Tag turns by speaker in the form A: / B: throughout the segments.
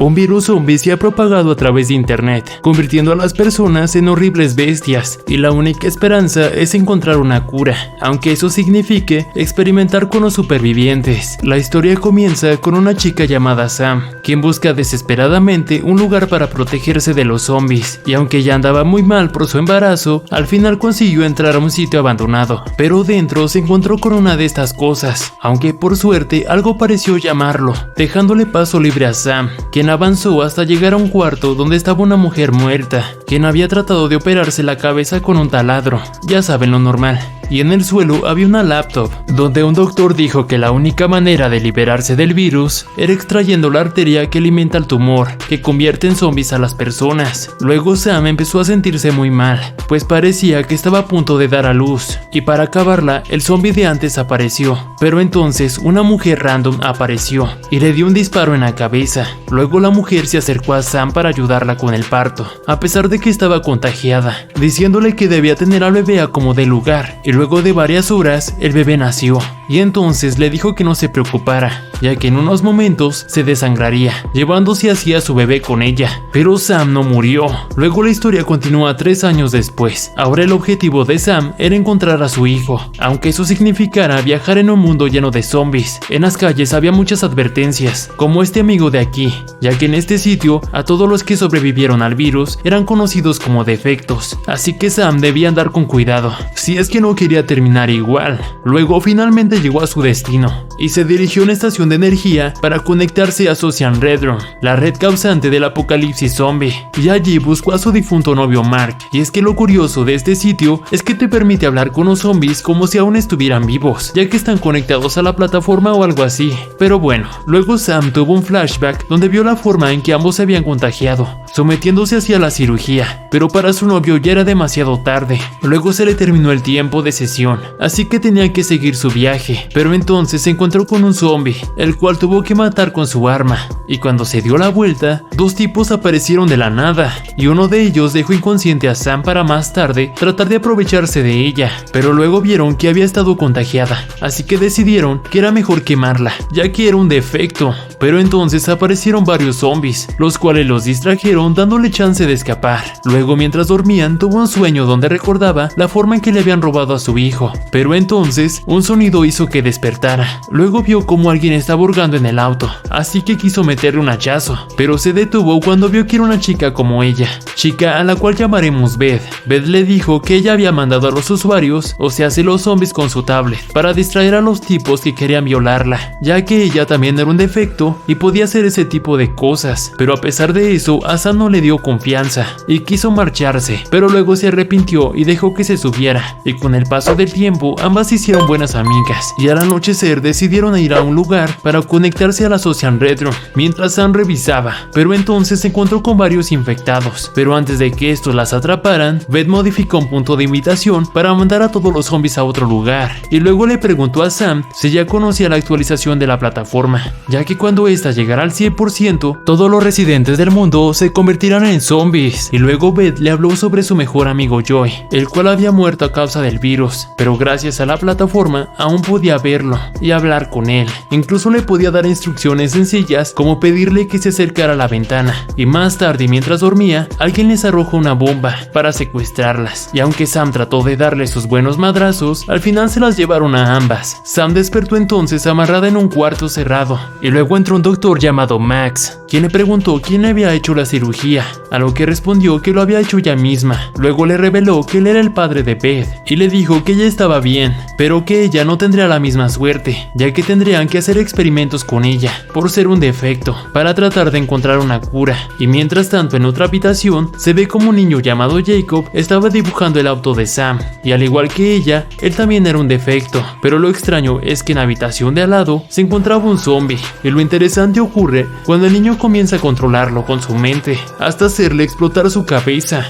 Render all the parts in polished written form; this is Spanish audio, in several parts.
A: Un virus zombie se ha propagado a través de internet, convirtiendo a las personas en horribles bestias, y la única esperanza es encontrar una cura, aunque eso signifique experimentar con los supervivientes. La historia comienza con una chica llamada Sam, quien busca desesperadamente un lugar para protegerse de los zombies, y aunque ya andaba muy mal por su embarazo, al final consiguió entrar a un sitio abandonado, pero dentro se encontró con una de estas cosas, aunque por suerte algo pareció llamarlo, dejándole paso libre a Sam, quien avanzó hasta llegar a un cuarto donde estaba una mujer muerta, quien había tratado de operarse la cabeza con un taladro, ya saben lo normal. Y en el suelo había una laptop, donde un doctor dijo que la única manera de liberarse del virus era extrayendo la arteria que alimenta el tumor, que convierte en zombies a las personas. Luego Sam empezó a sentirse muy mal, pues parecía que estaba a punto de dar a luz, y para acabarla, el zombie de antes apareció. Pero entonces una mujer random apareció, y le dio un disparo en la cabeza. Luego la mujer se acercó a Sam para ayudarla con el parto, a pesar de que estaba contagiada, diciéndole que debía tener al bebé a como de lugar, y luego de varias horas, el bebé nació, y entonces le dijo que no se preocupara, ya que en unos momentos se desangraría, llevándose así a su bebé con ella. Pero Sam no murió. Luego la historia continúa 3 años después. Ahora el objetivo de Sam era encontrar a su hijo, aunque eso significara viajar en un mundo lleno de zombies. En las calles había muchas advertencias, como este amigo de aquí, ya que en este sitio a todos los que sobrevivieron al virus eran conocidos como defectos, así que Sam debía andar con cuidado, si es que no quería terminar igual. Luego finalmente llegó a su destino y se dirigió a una estación de energía para conectarse a Social Redrum, la red causante del apocalipsis zombie, y allí buscó a su difunto novio Mark. Y es que lo curioso de este sitio es que te permite hablar con los zombies como si aún estuvieran vivos, ya que están conectados a la plataforma o algo así. Pero bueno, luego Sam tuvo un flashback donde vio la forma en que ambos se habían contagiado, sometiéndose hacia la cirugía, pero para su novio ya era demasiado tarde. Luego se le terminó el tiempo de sesión, así que tenía que seguir su viaje, pero entonces se encontró con un zombie, el cual tuvo que matar con su arma, y cuando se dio la vuelta, 2 tipos aparecieron de la nada, y uno de ellos dejó inconsciente a Sam para más tarde tratar de aprovecharse de ella, pero luego vieron que había estado contagiada, así que decidieron que era mejor quemarla, ya que era un defecto. Pero entonces aparecieron varios zombies, los cuales los distrajeron dándole chance de escapar. Luego mientras dormían tuvo un sueño donde recordaba la forma en que le habían robado a su hijo, pero entonces un sonido hizo que despertara. Luego vio como alguien estaba hurgando en el auto, así que quiso meterle un hachazo, pero se detuvo cuando vio que era una chica como ella, chica a la cual llamaremos Beth. Beth le dijo que ella había mandado a los usuarios, o sea, los zombies con su tablet, para distraer a los tipos que querían violarla, ya que ella también era un defecto y podía hacer ese tipo de cosas. Pero a pesar de eso, a Sam no le dio confianza y quiso marcharse, pero luego se arrepintió y dejó que se subiera, y con el paso del tiempo ambas se hicieron buenas amigas, y al anochecer decidieron ir a un lugar para conectarse a la Social Redrum, mientras Sam revisaba, pero entonces se encontró con varios infectados. Pero antes de que estos las atraparan, Beth modificó un punto de invitación para mandar a todos los zombies a otro lugar, y luego le preguntó a Sam si ya conocía la actualización de la plataforma, ya que cuando esta llegara al 100%, todos los residentes del mundo se convertirán en zombies. Y luego Beth le habló sobre su mejor amigo Joy, el cual había muerto a causa del virus, pero gracias a la plataforma aún podía verlo y hablar con él. Incluso le podía dar instrucciones sencillas como pedirle que se acercara a la ventana, y más tarde mientras dormía, alguien les arrojó una bomba para secuestrarlas, y aunque Sam trató de darle sus buenos madrazos, al final se las llevaron a ambas. Sam despertó entonces amarrada en un cuarto cerrado, y luego entró un doctor llamado Max, quien le preguntó quién le había hecho la cirugía, a lo que respondió que lo había hecho ella misma. Luego le reveló que él era el padre de Beth, y le dijo que ella estaba bien, pero que ella no tendría la misma suerte, ya que tendrían que hacer experimentos con ella, por ser un defecto, para tratar de encontrar una cura. Y mientras tanto en otra habitación, se ve como un niño llamado Jacob estaba dibujando el auto de Sam, y al igual que ella, él también era un defecto, pero lo extraño es que en la habitación de al lado se encontraba un zombie, y lo interesante ocurre cuando el niño comienza a controlarlo con su mente, hasta hacerle explotar su cabeza.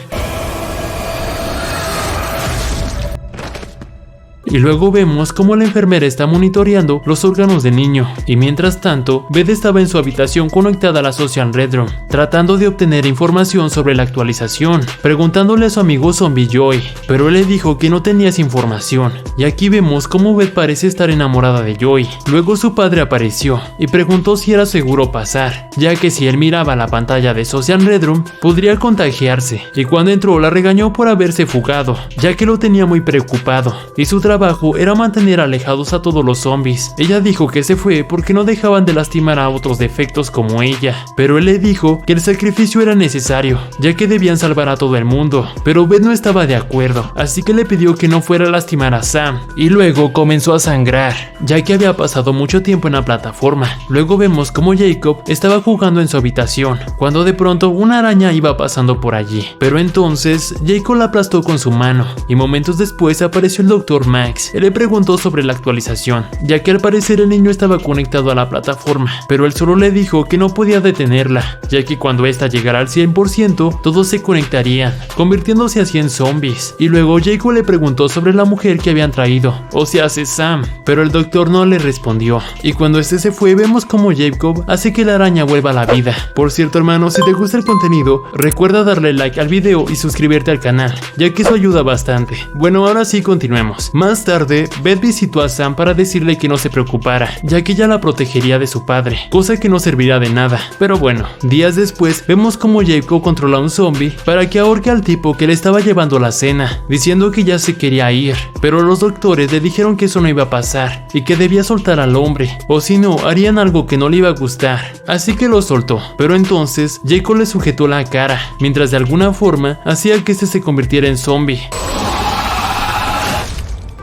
A: y luego vemos cómo la enfermera está monitoreando los órganos del niño, y mientras tanto, Beth estaba en su habitación conectada a la Social Red Room, tratando de obtener información sobre la actualización, preguntándole a su amigo zombie Joey, pero él le dijo que no tenía esa información, y aquí vemos cómo Beth parece estar enamorada de Joey. Luego su padre apareció y preguntó si era seguro pasar, ya que si él miraba la pantalla de Social Red Room, podría contagiarse, y cuando entró la regañó por haberse fugado, ya que lo tenía muy preocupado, y su trabajo era mantener alejados a todos los zombies. Ella dijo que se fue porque no dejaban de lastimar a otros defectos como ella, pero él le dijo que el sacrificio era necesario, ya que debían salvar a todo el mundo, pero Beth no estaba de acuerdo, así que le pidió que no fuera a lastimar a Sam, y luego comenzó a sangrar, ya que había pasado mucho tiempo en la plataforma. Luego vemos como Jacob estaba jugando en su habitación, cuando de pronto una araña iba pasando por allí, pero entonces Jacob la aplastó con su mano, y momentos después apareció el Dr. Max. Él le preguntó sobre la actualización, ya que al parecer el niño estaba conectado a la plataforma, pero él solo le dijo que no podía detenerla, ya que cuando esta llegara al 100%, todos se conectarían, convirtiéndose así en zombies. Y luego Jacob le preguntó sobre la mujer que habían traído, o sea, Sam, pero el doctor no le respondió, y cuando este se fue, vemos como Jacob hace que la araña vuelva a la vida. Por cierto, hermano, si te gusta el contenido, recuerda darle like al video y suscribirte al canal, ya que eso ayuda bastante. Bueno, ahora sí continuemos. Más tarde, Beth visitó a Sam para decirle que no se preocupara, ya que ella la protegería de su padre, cosa que no servirá de nada. Pero bueno, días después, vemos como Jacob controla a un zombie para que ahorque al tipo que le estaba llevando la cena, diciendo que ya se quería ir, pero los doctores le dijeron que eso no iba a pasar, y que debía soltar al hombre, o si no, harían algo que no le iba a gustar, así que lo soltó. Pero entonces, Jacob le sujetó la cara, mientras de alguna forma hacía que este se convirtiera en zombie.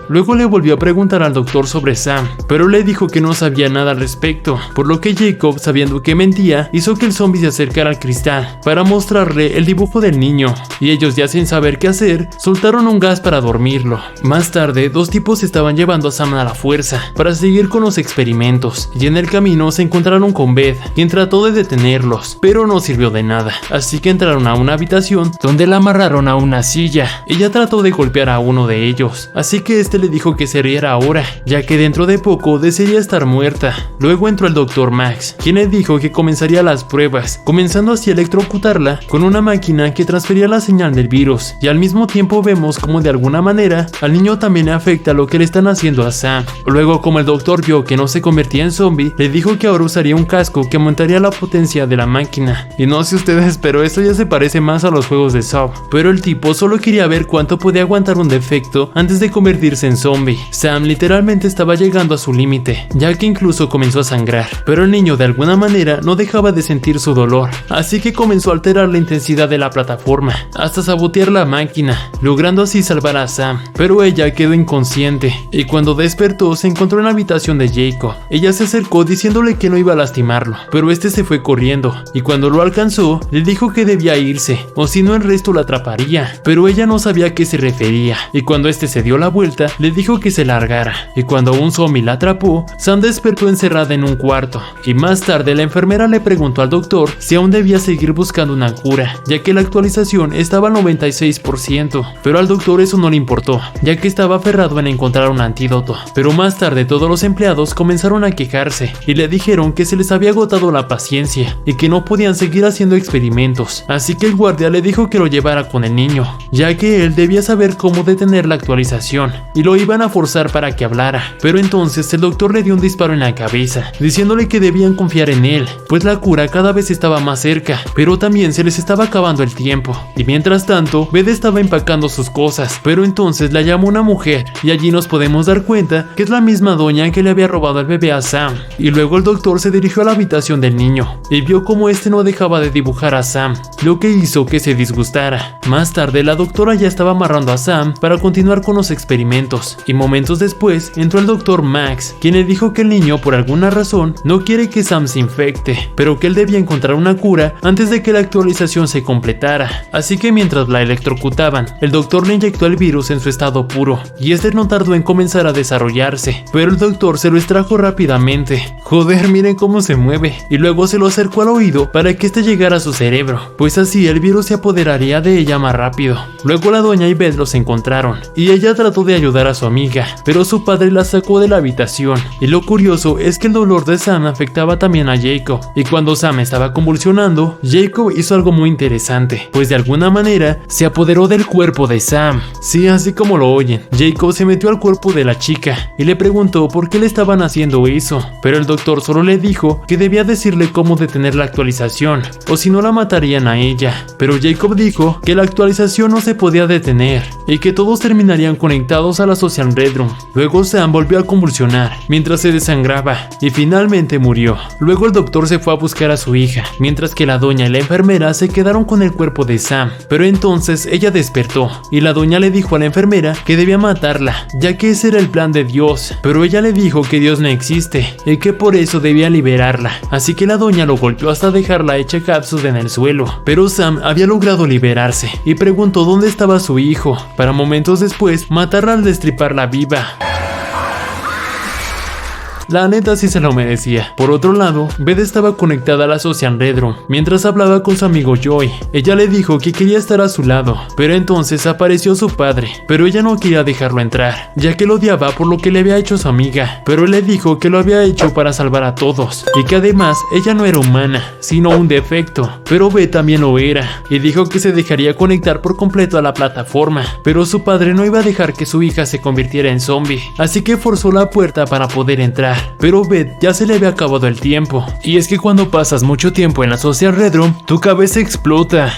A: Luego le volvió a preguntar al doctor sobre Sam, pero le dijo que no sabía nada al respecto, por lo que Jacob, sabiendo que mentía, hizo que el zombie se acercara al cristal para mostrarle el dibujo del niño, y ellos, ya sin saber qué hacer, soltaron un gas para dormirlo. Más tarde, dos tipos estaban llevando a Sam a la fuerza para seguir con los experimentos, y en el camino se encontraron con Beth, quien trató de detenerlos, pero no sirvió de nada, así que entraron a una habitación donde la amarraron a una silla. Ella trató de golpear a uno de ellos, así que este le dijo que se riera ahora, ya que dentro de poco desearía estar muerta. Luego entró el Dr. Max, quien le dijo que comenzaría las pruebas, comenzando así a electrocutarla con una máquina que transfería la señal del virus, y al mismo tiempo vemos como de alguna manera al niño también le afecta lo que le están haciendo a Sam. Luego, como el doctor vio que no se convertía en zombie, le dijo que ahora usaría un casco que aumentaría la potencia de la máquina. Y no sé ustedes, pero esto ya se parece más a los juegos de Saw. Pero el tipo solo quería ver cuánto podía aguantar un defecto antes de convertirse en zombie. Sam literalmente estaba llegando a su límite, ya que incluso comenzó a sangrar, pero el niño de alguna manera no dejaba de sentir su dolor, así que comenzó a alterar la intensidad de la plataforma, hasta sabotear la máquina, logrando así salvar a Sam, pero ella quedó inconsciente, y cuando despertó se encontró en la habitación de Jacob. Ella se acercó diciéndole que no iba a lastimarlo, pero este se fue corriendo, y cuando lo alcanzó, le dijo que debía irse, o si no el resto la atraparía, pero ella no sabía a qué se refería, y cuando este se dio la vuelta, le dijo que se largara, y cuando un zombie la atrapó, Sam despertó encerrada en un cuarto, y más tarde la enfermera le preguntó al doctor si aún debía seguir buscando una cura, ya que la actualización estaba al 96%, pero al doctor eso no le importó, ya que estaba aferrado en encontrar un antídoto. Pero más tarde todos los empleados comenzaron a quejarse, y le dijeron que se les había agotado la paciencia, y que no podían seguir haciendo experimentos, así que el guardia le dijo que lo llevara con el niño, ya que él debía saber cómo detener la actualización, y lo iban a forzar para que hablara. Pero entonces el doctor le dio un disparo en la cabeza, diciéndole que debían confiar en él, pues la cura cada vez estaba más cerca, pero también se les estaba acabando el tiempo. Y mientras tanto, Beth estaba empacando sus cosas, pero entonces la llamó una mujer, y allí nos podemos dar cuenta que es la misma doña que le había robado al bebé a Sam. Y luego el doctor se dirigió a la habitación del niño, y vio como este no dejaba de dibujar a Sam, lo que hizo que se disgustara. Más tarde la doctora ya estaba amarrando a Sam para continuar con los experimentos, y momentos después entró el Dr. Max, quien le dijo que el niño por alguna razón no quiere que Sam se infecte, pero que él debía encontrar una cura antes de que la actualización se completara. Así que mientras la electrocutaban, el doctor le inyectó el virus en su estado puro, y este no tardó en comenzar a desarrollarse, pero el doctor se lo extrajo rápidamente. Joder, miren cómo se mueve, y luego se lo acercó al oído para que este llegara a su cerebro, pues así el virus se apoderaría de ella más rápido. Luego la doña y Beth los encontraron, y ella trató de ayudar ayudar a su amiga, pero su padre la sacó de la habitación. Y lo curioso es que el dolor de Sam afectaba también a Jacob, y cuando Sam estaba convulsionando, Jacob hizo algo muy interesante, pues de alguna manera se apoderó del cuerpo de Sam. Sí, así como lo oyen, Jacob se metió al cuerpo de la chica y le preguntó por qué le estaban haciendo eso, pero el doctor solo le dijo que debía decirle cómo detener la actualización, o si no la matarían a ella. Pero Jacob dijo que la actualización no se podía detener y que todos terminarían conectados a la Social Red Room. Luego Sam volvió a convulsionar mientras se desangraba y finalmente murió. Luego el doctor se fue a buscar a su hija, mientras que la doña y la enfermera se quedaron con el cuerpo de Sam. Pero entonces ella despertó y la doña le dijo a la enfermera que debía matarla, ya que ese era el plan de Dios. Pero ella le dijo que Dios no existe y que por eso debía liberarla. Así que la doña lo golpeó hasta dejarla hecha cápsula en el suelo. Pero Sam había logrado liberarse y preguntó dónde estaba su hijo, para momentos después matarla al destriparla viva. La neta sí se lo merecía. Por otro lado, Beth estaba conectada a la Social Red Room mientras hablaba con su amigo Joey. Ella le dijo que quería estar a su lado, pero entonces apareció su padre, pero ella no quería dejarlo entrar, ya que lo odiaba por lo que le había hecho su amiga, pero él le dijo que lo había hecho para salvar a todos, y que además ella no era humana, sino un defecto, pero Beth también lo era, y dijo que se dejaría conectar por completo a la plataforma, pero su padre no iba a dejar que su hija se convirtiera en zombie, así que forzó la puerta para poder entrar. Pero Beth ya se le había acabado el tiempo, y es que cuando pasas mucho tiempo en la Social Red Room, tu cabeza explota.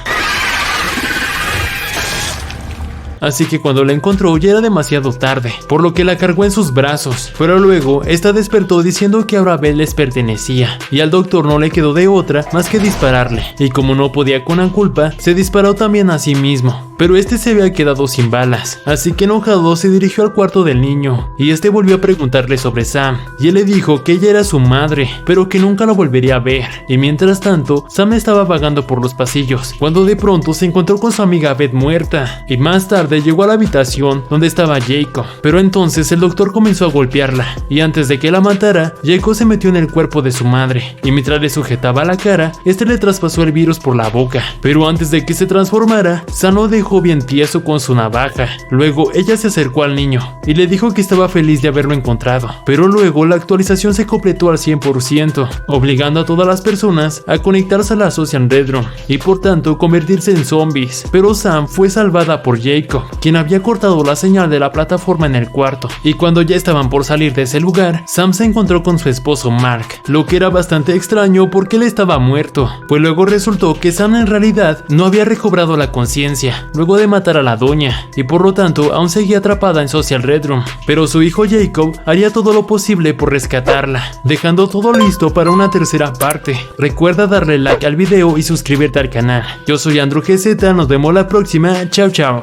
A: Así que cuando la encontró ya era demasiado tarde, por lo que la cargó en sus brazos, pero luego esta despertó diciendo que ahora Beth les pertenecía, y al doctor no le quedó de otra más que dispararle, y como no podía con la culpa, se disparó también a sí mismo. Pero este se había quedado sin balas, así que enojado se dirigió al cuarto del niño, y este volvió a preguntarle sobre Sam, y él le dijo que ella era su madre, pero que nunca lo volvería a ver. Y mientras tanto, Sam estaba vagando por los pasillos, cuando de pronto se encontró con su amiga Beth muerta, y más tarde llegó a la habitación donde estaba Jacob, pero entonces el doctor comenzó a golpearla, y antes de que la matara, Jacob se metió en el cuerpo de su madre, y mientras le sujetaba la cara, este le traspasó el virus por la boca, pero antes de que se transformara, Sam lo dejó bien tieso con su navaja. Luego ella se acercó al niño y le dijo que estaba feliz de haberlo encontrado, pero luego la actualización se completó al 100%, obligando a todas las personas a conectarse a la Social Red Room y por tanto convertirse en zombies. Pero Sam fue salvada por Jacob, quien había cortado la señal de la plataforma en el cuarto, y cuando ya estaban por salir de ese lugar, Sam se encontró con su esposo Mark, lo que era bastante extraño porque él estaba muerto, pues luego resultó que Sam en realidad no había recobrado la conciencia luego de matar a la doña, y por lo tanto aún seguía atrapada en Social Red Room, pero su hijo Jacob haría todo lo posible por rescatarla, dejando todo listo para una tercera parte. Recuerda darle like al video y suscribirte al canal. Yo soy Andrew GZ, nos vemos la próxima, chao chao.